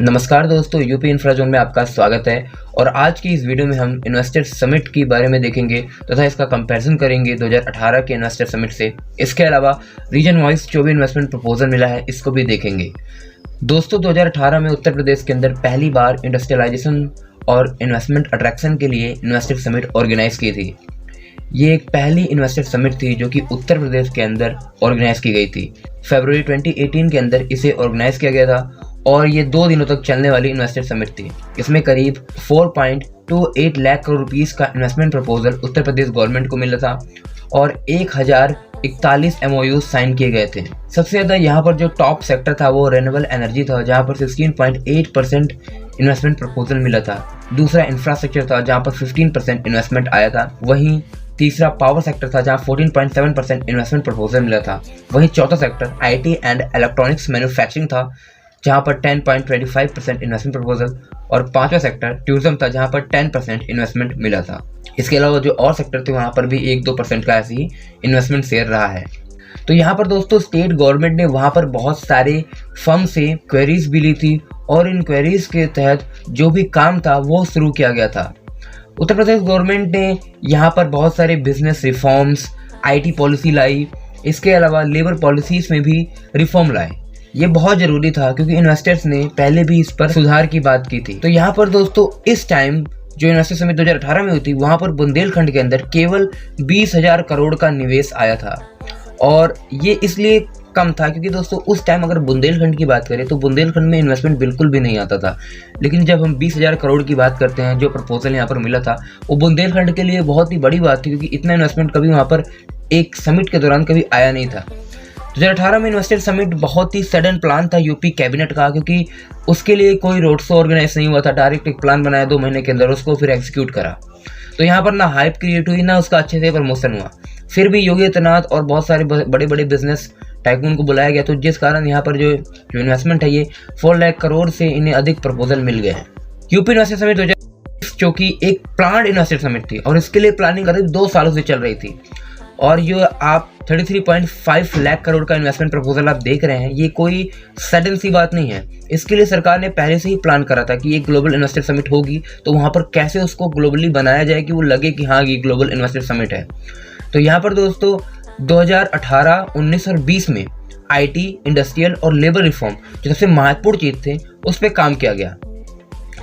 नमस्कार दोस्तों, यूपी इंफ्राजोन में आपका स्वागत है। और आज की इस वीडियो में हम इन्वेस्टर समिट के बारे में देखेंगे तथा इसका कंपैरिजन करेंगे 2018 के इन्वेस्टर समिट से। इसके अलावा रीजन वाइज जो भी इन्वेस्टमेंट प्रपोजल मिला है इसको भी देखेंगे। दोस्तों, 2018 में उत्तर प्रदेश के अंदर पहली बार इंडस्ट्रियलाइजेशन और इन्वेस्टमेंट अट्रैक्शन के लिए इन्वेस्टर समिट ऑर्गेनाइज की थी। ये एक पहली इन्वेस्टर समिट थी जो कि उत्तर प्रदेश के अंदर ऑर्गेनाइज की गई थी। फरवरी 2018 के अंदर इसे ऑर्गेनाइज किया गया था और ये 2 दिनों तक चलने वाली इन्वेस्टर समिट थी। इसमें करीब 4.28 लाख करोड़ रुपीस का investment proposal Uttar Pradesh government को मिला था और 1041 MOU साइन किए गए थे। सबसे ज़्यादा यहाँ पर जो टॉप सेक्टर था वो रिन्यूएबल एनर्जी था, जहाँ पर 16.8% इन्वेस्टमेंट प्रपोजल मिला था। दूसरा इंफ्रास्ट्रक्चर था, जहाँ पर 15% इन्वेस्टमेंट आया था। वहीं तीसरा पावर सेक्टर था, जहाँ 14.7% इन्वेस्टमेंट प्रपोजल मिला था। वहीं चौथा sector IT and electronics manufacturing था, जहाँ पर 10.25% इन्वेस्टमेंट प्रपोजल। और पांचवा सेक्टर टूरिज्म था, जहाँ पर 10% इन्वेस्टमेंट मिला था। इसके अलावा जो और सेक्टर थे वहाँ पर भी 1-2% का ऐसे ही इन्वेस्टमेंट शेयर रहा है। तो यहाँ पर दोस्तों स्टेट गवर्नमेंट ने वहाँ पर बहुत सारे फर्म से क्वेरीज भी ली थी और इन क्वेरीज के तहत जो भी काम था वो शुरू किया गया था। उत्तर प्रदेश गवर्नमेंट ने यहाँ पर बहुत सारे बिजनेस रिफॉर्म्स, IT पॉलिसी लाई। इसके अलावा लेबर पॉलिसीज में भी रिफॉर्म लाए। ये बहुत ज़रूरी था क्योंकि इन्वेस्टर्स ने पहले भी इस पर सुधार की बात की थी। तो यहाँ पर दोस्तों इस टाइम जो इन्वेस्टर समिट 2018 में हुई थी वहाँ पर बुंदेलखंड के अंदर केवल 20,000 करोड़ का निवेश आया था। और ये इसलिए कम था क्योंकि दोस्तों उस टाइम अगर बुंदेलखंड की बात करें तो बुंदेलखंड में इन्वेस्टमेंट बिल्कुल भी नहीं आता था। लेकिन जब हम 20,000 करोड़ की बात करते हैं, जो प्रपोजल यहाँ पर मिला था वो बुंदेलखंड के लिए बहुत ही बड़ी बात थी क्योंकि इतना इन्वेस्टमेंट कभी वहाँ पर एक समिट के दौरान कभी आया नहीं था। 2018 में इन्वेस्टर समिट बहुत ही सडन प्लान था यूपी कैबिनेट का, क्योंकि उसके लिए कोई रोड शो ऑर्गेनाइज नहीं हुआ था। डायरेक्ट एक प्लान बनाया 2 महीने के अंदर, उसको फिर एग्जीक्यूट करा। तो यहाँ पर ना हाइप क्रिएट हुई ना उसका अच्छे से प्रमोशन हुआ। फिर भी योगी आदित्यनाथ और बहुत सारे बड़े बड़े बिजनेस टाइकून को बुलाया गया, तो जिस कारण यहाँ पर जो इन्वेस्टमेंट है ये 4 लाख करोड़ से इन्हें अधिक प्रपोजल मिल गए हैं। यूपी इन्वेस्टर समिट 2020 जो कि एक प्लान्ड इन्वेस्टर समिट थी और इसके लिए प्लानिंग करीब 2 सालों से चल रही थी। और जो आप 33.5 लाख करोड़ का इन्वेस्टमेंट प्रपोजल आप देख रहे हैं, ये कोई सडन सी बात नहीं है। इसके लिए सरकार ने पहले से ही प्लान करा था कि ये ग्लोबल इन्वेस्टर समिट होगी, तो वहाँ पर कैसे उसको ग्लोबली बनाया जाए कि वो लगे कि हाँ ये ग्लोबल इन्वेस्टर समिट है। तो यहाँ पर दोस्तों 2018, 19 और 20 में IT, इंडस्ट्रियल और लेबर रिफॉर्म जो सबसे महत्वपूर्ण चीज़ थे उस पर काम किया गया।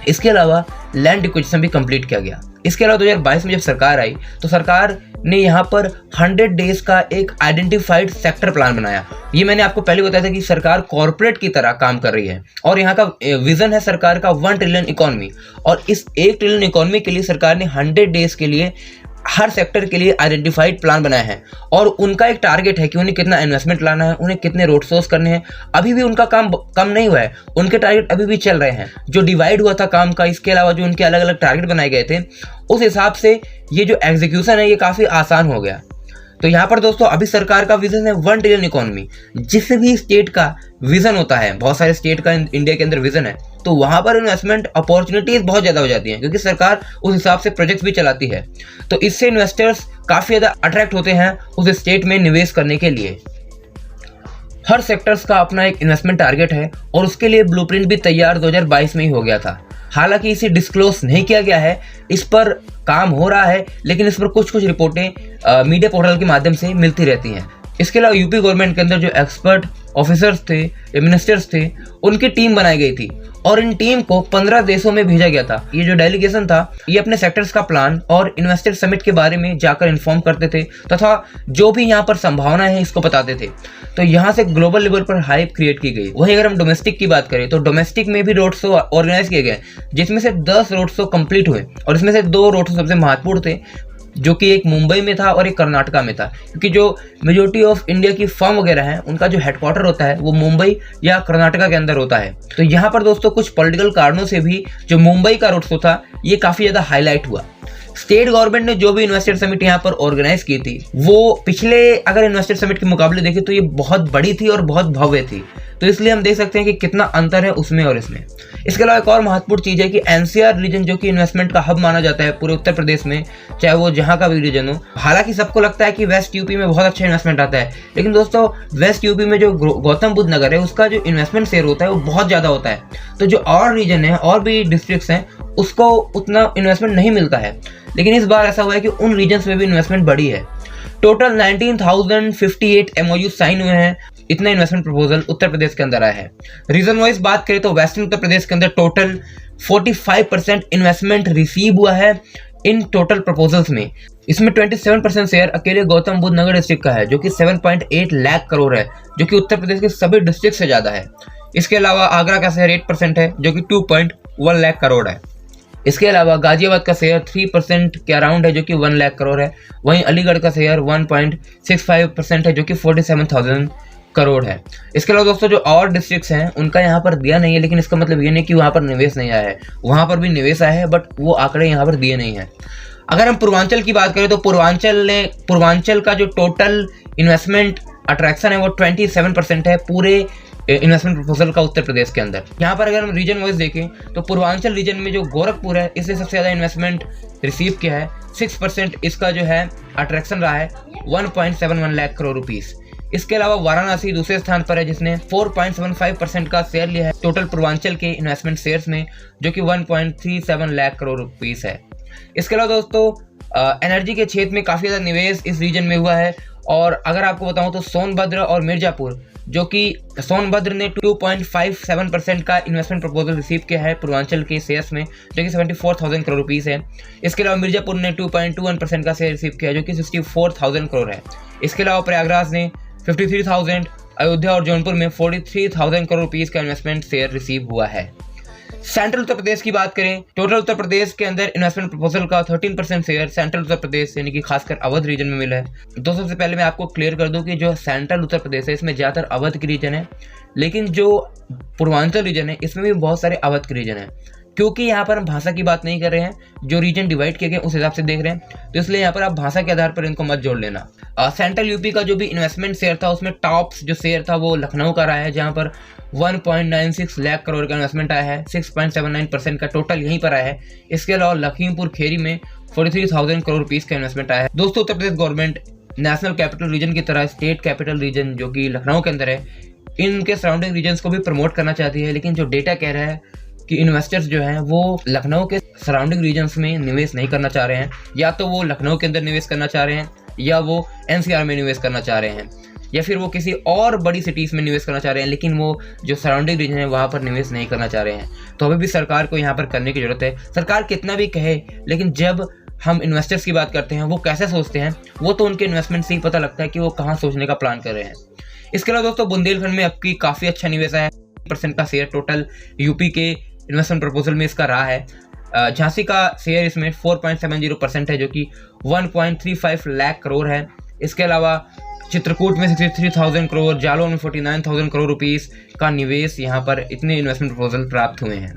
इसके अलावा लैंड एक्विजिशन भी कंप्लीट किया गया। इसके अलावा 2022 में जब सरकार आई तो सरकार ने यहाँ पर 100 डेज का एक आइडेंटिफाइड सेक्टर प्लान बनाया। ये मैंने आपको पहले बताया था कि सरकार कॉर्पोरेट की तरह काम कर रही है और यहाँ का विजन है सरकार का 1 ट्रिलियन इकोनॉमी। और इस 1 ट्रिलियन इकोनॉमी के लिए सरकार ने 100 डेज के लिए हर सेक्टर के लिए आइडेंटिफाइड प्लान बनाया है और उनका एक टारगेट है कि उन्हें कितना इन्वेस्टमेंट लाना है, उन्हें कितने रोड शोज करने हैं। अभी भी उनका काम कम नहीं हुआ है, उनके टारगेट अभी भी चल रहे हैं। जो डिवाइड हुआ था काम का, इसके अलावा जो उनके अलग अलग टारगेट बनाए गए थे, उस हिसाब से ये जो एग्जीक्यूशन है ये काफ़ी आसान हो गया। तो यहाँ पर दोस्तों अभी सरकार का विजन है 1 ट्रिलियन इकोनॉमी। जिस भी स्टेट का विजन होता है, बहुत सारे स्टेट का इंडिया के अंदर विजन है, तो वहाँ पर इन्वेस्टमेंट अपॉर्चुनिटीज बहुत ज़्यादा हो जाती हैं क्योंकि सरकार उस हिसाब से प्रोजेक्ट्स भी चलाती है। तो इससे इन्वेस्टर्स काफ़ी ज़्यादा अट्रैक्ट होते हैं उस स्टेट में निवेश करने के लिए। हर सेक्टर्स का अपना एक इन्वेस्टमेंट टारगेट है और उसके लिए ब्लूप्रिंट भी तैयार 2022 में ही हो गया था। हालांकि इसे डिस्क्लोज नहीं किया गया है, इस पर काम हो रहा है, लेकिन इस पर कुछ रिपोर्टें मीडिया पोर्टल के माध्यम से मिलती रहती हैं। इसके अलावा यूपी गवर्नमेंट के अंदर जो एक्सपर्ट ऑफिसर्स थे, मिनिस्टर्स थे, उनकी टीम बनाई गई थी और इन टीम को 15 देशों में भेजा गया था। ये जो डेलीगेशन था ये अपने सेक्टर्स का प्लान और इन्वेस्टर समिट के बारे में जाकर इन्फॉर्म करते थे तथा जो भी यहाँ पर संभावना है इसको बताते थे। तो यहाँ से ग्लोबल लेवल पर हाइप क्रिएट की गई। वहीं अगर हम डोमेस्टिक की बात करें तो डोमेस्टिक में भी रोड शो ऑर्गेनाइज किए गए, जिसमें से 10 रोड शो कंप्लीट हुए और इसमें से 2 रोड शो सबसे महत्वपूर्ण थे, जो कि एक मुंबई में था और एक कर्नाटका में था। क्योंकि जो मेजोरिटी ऑफ इंडिया की फर्म वगैरह हैं उनका जो हेडक्वार्टर होता है वो मुंबई या कर्नाटका के अंदर होता है। तो यहाँ पर दोस्तों कुछ पॉलिटिकल कारणों से भी जो मुंबई का रोड शो था ये काफ़ी ज़्यादा हाईलाइट हुआ। स्टेट गवर्नमेंट ने जो भी इन्वेस्टर समिट यहाँ पर ऑर्गेनाइज की थी वो पिछले अगर इन्वेस्टर समिट के मुकाबले देखें तो ये बहुत बड़ी थी और बहुत भव्य थी। तो इसलिए हम देख सकते हैं कि कितना अंतर है उसमें और इसमें। इसके अलावा एक और महत्वपूर्ण चीज़ है कि एनसीआर रीजन जो कि इन्वेस्टमेंट का हब माना जाता है पूरे उत्तर प्रदेश में, चाहे वो जहाँ का भी रीजन हो। हालांकि सबको लगता है कि वेस्ट यूपी में बहुत अच्छा इन्वेस्टमेंट आता है, लेकिन दोस्तों वेस्ट यूपी में जो गौतम बुद्ध नगर है उसका जो इन्वेस्टमेंट शेयर होता है वो बहुत ज़्यादा होता है। तो जो और रीजन है और भी डिस्ट्रिक्ट्स हैं उसको उतना इन्वेस्टमेंट नहीं मिलता है, लेकिन इस बार ऐसा हुआ है कि उन रीजन्स में भी इन्वेस्टमेंट बढ़ी है। टोटल 19,058 MOU साइन हुए हैं। इतना इन्वेस्टमेंट प्रपोजल उत्तर प्रदेश के अंदर आया है। रीजन वाइज बात करें तो वेस्टर्न उत्तर प्रदेश के अंदर टोटल 45% इन्वेस्टमेंट रिसीव हुआ है इन टोटल प्रपोजल्स में। इसमें 27% शेयर अकेले गौतम बुद्ध नगर डिस्ट्रिक्ट का है जो कि 7.8 लाख करोड़ है, जो कि उत्तर प्रदेश के सभी डिस्ट्रिक्ट से ज़्यादा है। इसके अलावा आगरा का शेयर 8% है जो कि 2.1 लाख करोड़ है। इसके अलावा गाजियाबाद का शेयर 3% के अराउंड है जो कि 1 लाख करोड़ है। वहीं अलीगढ़ का शेयर 1.65% है जो कि 47,000 करोड़ है। इसके अलावा दोस्तों जो और डिस्ट्रिक्ट्स हैं उनका यहाँ पर दिया नहीं है, लेकिन इसका मतलब ये नहीं कि वहाँ पर निवेश नहीं आया है, वहाँ पर भी निवेश आया है, बट वो आंकड़े यहाँ पर दिए नहीं है। अगर हम पूर्वांचल की बात करें तो पूर्वांचल का जो टोटल इन्वेस्टमेंट अट्रैक्शन है वो 27% है पूरे इन्वेस्टमेंट प्रपोजल का उत्तर प्रदेश के अंदर। यहाँ पर अगर हम रीजन वाइज देखें तो पूर्वांचल रीजन में जो गोरखपुर है इसने सबसे ज़्यादा इन्वेस्टमेंट रिसीव किया है। 6% इसका जो है अट्रैक्शन रहा है 1.71 लाख करोड़ रुपीस। इसके अलावा वाराणसी दूसरे स्थान पर है जिसने 4.75% का शेयर लिया है टोटल पूर्वांचल के इन्वेस्टमेंट शेयर्स में, जो कि 1.37 लाख करोड़ रुपीस है। इसके अलावा दोस्तों एनर्जी के क्षेत्र में काफ़ी ज़्यादा निवेश इस रीजन में हुआ है। और अगर आपको बताऊं तो सोनभद्र और मिर्जापुर, जो कि सोनभद्र ने 2.57% का इन्वेस्टमेंट प्रपोजल रिसीव किया है पूर्वांचल के शेयर्स में, जो कि 74,000 करोड़ रुपीस है। इसके अलावा मिर्जापुर ने 2.21% का शेयर रिसीव किया है जो कि 64,000 करोड़ है। इसके अलावा प्रयागराज ने 53,000, अयोध्या और जौनपुर में 43,000 करोड़ रुपीस का इन्वेस्टमेंट शेयर रिसीव हुआ है। सेंट्रल उत्तर प्रदेश की बात करें, टोटल उत्तर प्रदेश के अंदर इन्वेस्टमेंट प्रपोजल का 13% शेयर सेंट्रल उत्तर प्रदेश यानी कि खासकर अवध रीजन में मिला है। तो सबसे पहले मैं आपको क्लियर कर दूं कि जो सेंट्रल उत्तर प्रदेश है इसमें ज़्यादातर अवध की रीजन है, लेकिन जो पूर्वांचल रीजन है इसमें भी बहुत सारे अवध के रीजन है। क्योंकि यहाँ पर हम भाषा की बात नहीं कर रहे हैं, जो रीजन डिवाइड किए गए उस हिसाब से देख रहे हैं, तो इसलिए यहाँ पर आप भाषा के आधार पर इनको मत जोड़ लेना। सेंट्रल यूपी का जो भी इन्वेस्टमेंट शेयर था उसमें टॉप जो शेयर था वो लखनऊ का रहा है, जहाँ पर 1.96 लाख करोड़ का इन्वेस्टमेंट आया है। 6.79% का टोटल यहीं पर आया है। इसके अलावा लखीमपुर खीरी में 43,000 करोड़ रुपीस का इन्वेस्टमेंट आया है। दोस्तों Uttar Pradesh government national capital region की तरह स्टेट कैपिटल रीजन जो कि लखनऊ के अंदर है, इनके सराउंडिंग रीजन्स को भी प्रमोट करना चाहती है, लेकिन जो डेटा कह रहा है कि इन्वेस्टर्स जो हैं वो लखनऊ के सराउंडिंग रीजन्स में निवेश नहीं करना चाह रहे हैं। या तो वो लखनऊ के अंदर निवेश करना चाह रहे हैं, या वो एनसीआर में निवेश करना चाह रहे हैं, या फिर वो किसी और बड़ी सिटीज़ में निवेश करना चाह रहे हैं, लेकिन वो जो सराउंडिंग रीजन है वहाँ पर निवेश नहीं करना चाह रहे हैं। तो अभी भी सरकार को यहाँ पर करने की ज़रूरत है। सरकार कितना भी कहे, लेकिन जब हम इन्वेस्टर्स की बात करते हैं वो कैसे सोचते हैं वो तो उनके इन्वेस्टमेंट से ही पता लगता है कि वो कहाँ सोचने का प्लान कर रहे हैं। इसके अलावा दोस्तों बुंदेलखंड में आपकी काफ़ी अच्छा निवेश है। 1% का शेयर टोटल यूपी के इन्वेस्टमेंट प्रपोजल में इसका रहा है। झांसी का शेयर इसमें 4.70% है जो कि 1.35 लाख करोड़ है। इसके अलावा चित्रकूट में 63,000 करोड़, जालौन में 49,000 करोड़ रुपीस का निवेश यहाँ पर इतने इन्वेस्टमेंट प्रपोजल प्राप्त हुए हैं।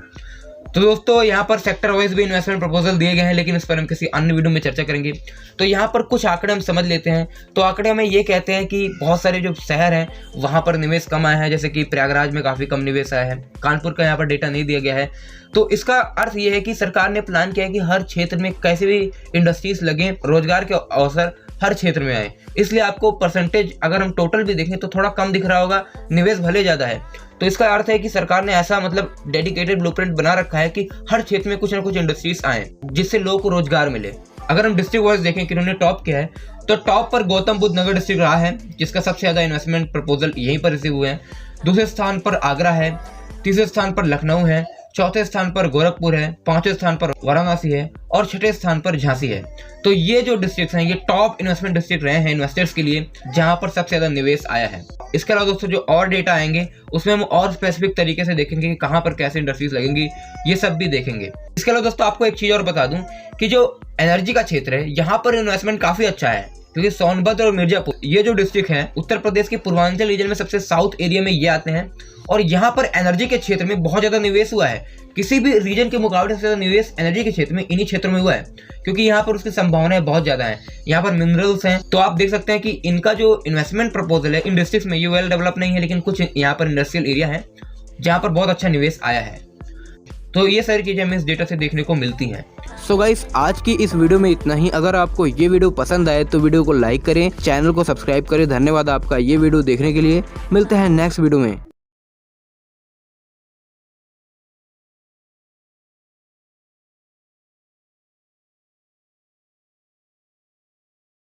तो दोस्तों यहाँ पर सेक्टर वाइज भी इन्वेस्टमेंट प्रपोजल दिए गए हैं, लेकिन इस पर हम किसी अन्य वीडियो में चर्चा करेंगे। तो यहाँ पर कुछ आंकड़े हम समझ लेते हैं। तो आंकड़े हमें ये कहते हैं कि बहुत सारे जो शहर हैं वहाँ पर निवेश कम आया है, जैसे कि प्रयागराज में काफ़ी कम निवेश आया है। कानपुर का यहाँ पर डेटा नहीं दिया गया है। तो इसका अर्थ ये है कि सरकार ने प्लान किया है कि हर क्षेत्र में कैसे भी इंडस्ट्रीज लगें, रोजगार के अवसर हर क्षेत्र में आए। इसलिए आपको परसेंटेज अगर हम टोटल भी देखें तो थोड़ा कम दिख रहा होगा, निवेश भले ज़्यादा है। तो इसका अर्थ है कि सरकार ने ऐसा मतलब डेडिकेटेड ब्लूप्रिंट बना रखा है कि हर क्षेत्र में कुछ ना कुछ इंडस्ट्रीज आए जिससे लोगों को रोजगार मिले। अगर हम डिस्ट्रिक्ट वाइज देखें कि उन्होंने टॉप किया है, तो टॉप पर गौतम बुद्ध नगर डिस्ट्रिक्ट रहा है, जिसका सबसे ज़्यादा इन्वेस्टमेंट प्रपोजल यहीं पर रिसीव हुए हैं। दूसरे स्थान पर आगरा है, तीसरे स्थान पर लखनऊ है, चौथे स्थान पर गोरखपुर है, पांचवें स्थान पर वाराणसी है और छठे स्थान पर झांसी है। तो ये जो डिस्ट्रिक्ट हैं ये टॉप इन्वेस्टमेंट डिस्ट्रिक्ट रहे हैं इन्वेस्टर्स के लिए, जहां पर सबसे ज्यादा निवेश आया है। इसके अलावा दोस्तों जो और डेटा आएंगे उसमें हम और स्पेसिफिक तरीके से देखेंगे कि कहां पर कैसे इंडस्ट्रीज लगेंगी, ये सब भी देखेंगे। इसके अलावा दोस्तों आपको एक चीज और बता दूं कि जो एनर्जी का क्षेत्र है यहाँ पर इन्वेस्टमेंट काफी अच्छा है। क्योंकि सोनभद्र और मिर्जापुर ये जो डिस्ट्रिक्ट हैं उत्तर प्रदेश के पूर्वांचल रीजन में सबसे साउथ एरिया में ये आते हैं और यहाँ पर एनर्जी के क्षेत्र में बहुत ज्यादा निवेश हुआ है। किसी भी रीजन के मुकाबले सबसे ज्यादा निवेश एनर्जी के क्षेत्र में इन्हीं क्षेत्रों में हुआ है, क्योंकि यहाँ पर उसकी संभावनाएं बहुत ज्यादा हैं। यहाँ पर मिनरल्स हैं, तो आप देख सकते हैं कि इनका जो इन्वेस्टमेंट प्रपोजल है इन डिस्ट्रिक्ट में ये वेल डेवलप नहीं है, लेकिन कुछ यहाँ पर इंडस्ट्रियल एरिया है जहाँ पर बहुत अच्छा निवेश आया है। तो ये सारी चीजें हमें इस डेटा से देखने को मिलती हैं। सो गाइस, आज की इस वीडियो में इतना ही। अगर आपको ये वीडियो पसंद आए तो वीडियो को लाइक करें, चैनल को सब्सक्राइब करें। धन्यवाद आपका ये वीडियो देखने के लिए। मिलते हैं नेक्स्ट वीडियो में।